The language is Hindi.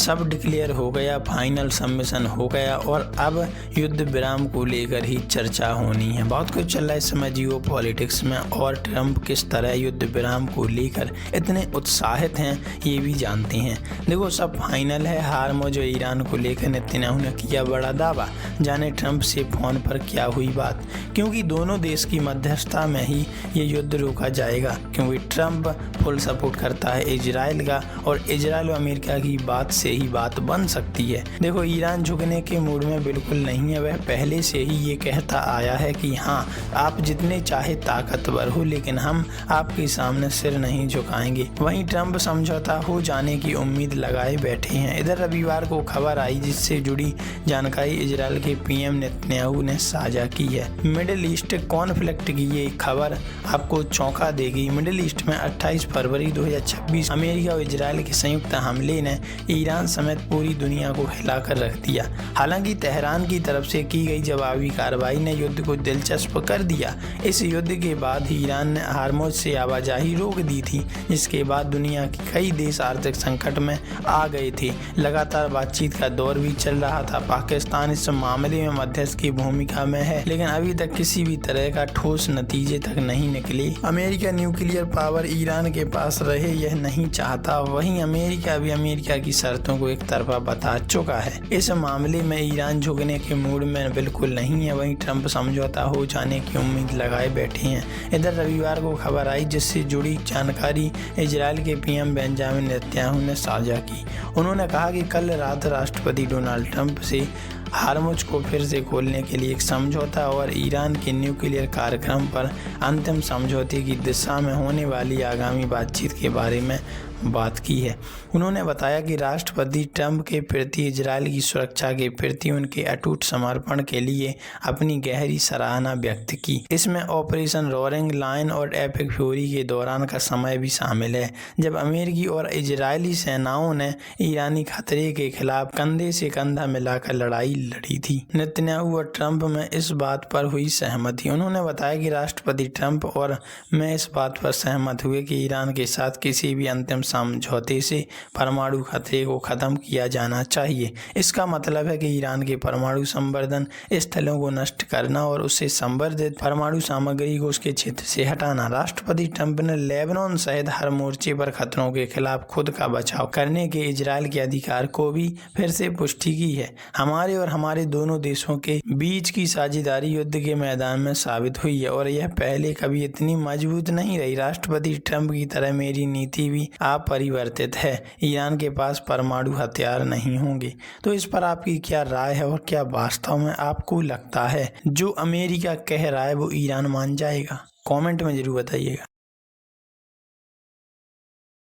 सब डिक्लेयर हो गया, फाइनल सबमिशन हो गया और अब युद्ध विराम को लेकर ही चर्चा होनी है। बहुत कुछ चल रहा है इस समय जियो पॉलिटिक्स में और ट्रंप किस तरह युद्ध विराम को लेकर इतने उत्साहित हैं ये भी जानते हैं। देखो सब फाइनल है। हार्मुज़ और ईरान को लेकर नेतन्याहू ने किया बड़ा दावा। जाने ट्रंप से फ़ोन पर क्या हुई बात, क्योंकि दोनों देश की मध्यस्थता में ही ये युद्ध रोका जाएगा, क्योंकि ट्रंप फुल सपोर्ट करता है इजराइल का और इजराइल और अमेरिका की बात से ही बात बन सकती है। देखो ईरान झुकने के मूड में बिल्कुल नहीं है। वह पहले से ही ये कहता आया है कि हाँ आप जितने चाहे ताकतवर हो लेकिन हम आपके सामने सिर नहीं झुकाएंगे। वहीं ट्रंप समझौता हो जाने की उम्मीद लगाए बैठे हैं। इधर रविवार को खबर आई जिससे जुड़ी जानकारी इजराइल के पीएम नेतन्याहू ने साझा की है। मिडिल ईस्ट कॉन्फ्लिक्ट की ये खबर आपको चौंका देगी। मिडिल ईस्ट में 28 फरवरी 2026 अमेरिका और इजराइल के संयुक्त हमले ने ईरान समेत पूरी दुनिया को हिलाकर रख दिया। हालांकि तेहरान की तरफ से की गई जवाबी कार्रवाई ने युद्ध को दिलचस्प कर दिया। इस युद्ध के बाद ही ईरान ने हार्मुज़ से आवाजाही रोक दी थी, जिसके बाद दुनिया के कई देश आर्थिक संकट में आ गए थे। लगातार बातचीत का दौर भी चल रहा था। पाकिस्तान इस मामले में मध्यस्थ की भूमिका में है, लेकिन अभी तक किसी भी तरह का ठोस नतीजे तक नहीं निकले। अमेरिका न्यूक्लियर पावर ईरान के पास रहे यह नहीं चाहता। वहीं अमेरिका भी अमेरिका की शर्तों को एक तरफा बता चुका है। इस मामले में ईरान झुकने के मूड में बिल्कुल नहीं है। वहीं ट्रंप समझौता हो जाने की उम्मीद लगाए बैठे हैं। इधर रविवार को खबर आई जिससे जुड़ी जानकारी इजराइल के पीएम बेंजामिन नेतन्याहू ने साझा की। उन्होंने कहा कि कल रात राष्ट्रपति डोनाल्ड ट्रंप से हार्मुज़ को फिर से खोलने के लिए एक समझौता और ईरान के न्यूक्लियर कार्यक्रम पर अंतिम समझौते की दिशा में होने वाली आगामी बातचीत के बारे में बात की है। उन्होंने बताया कि राष्ट्रपति ट्रंप के प्रति इजराइल की सुरक्षा के प्रति उनके अटूट समर्पण के लिए अपनी गहरी सराहना व्यक्त की। इसमें ऑपरेशन रोअरिंग लायन और एपिक फ्यूरी के दौरान का समय भी शामिल है, जब अमेरिकी और इजरायली सेनाओं ने ईरानी खतरे के खिलाफ कंधे से कंधा मिलाकर लड़ाई लड़ी थी। नेतन्याहू और ट्रंप में इस बात पर हुई सहमति। उन्होंने बताया कि राष्ट्रपति ट्रंप और मैं इस बात पर सहमत हुए कि ईरान के साथ किसी भी अंतिम समझौते से परमाणु खतरे को खत्म किया जाना चाहिए। इसका मतलब है कि ईरान के परमाणु संवर्धन स्थलों को नष्ट करना और उससे संवर्धित परमाणु सामग्री को उसके क्षेत्र से हटाना। राष्ट्रपति ट्रंप ने लेबनान सहित हर मोर्चे पर खतरों के खिलाफ खुद का बचाव करने के इजराइल के अधिकार को भी फिर से पुष्टि की है। हमारे और हमारे दोनों देशों के बीच की साझेदारी युद्ध के मैदान में साबित हुई है और यह पहले कभी इतनी मजबूत नहीं रही। राष्ट्रपति ट्रंप की तरह मेरी नीति भी अपरिवर्तित है। ईरान के पास परमाणु हथियार नहीं होंगे। तो इस पर आपकी क्या राय है और क्या वास्तव में आपको लगता है जो अमेरिका कह रहा है वो ईरान मान जाएगा? कमेंट में जरूर बताइएगा।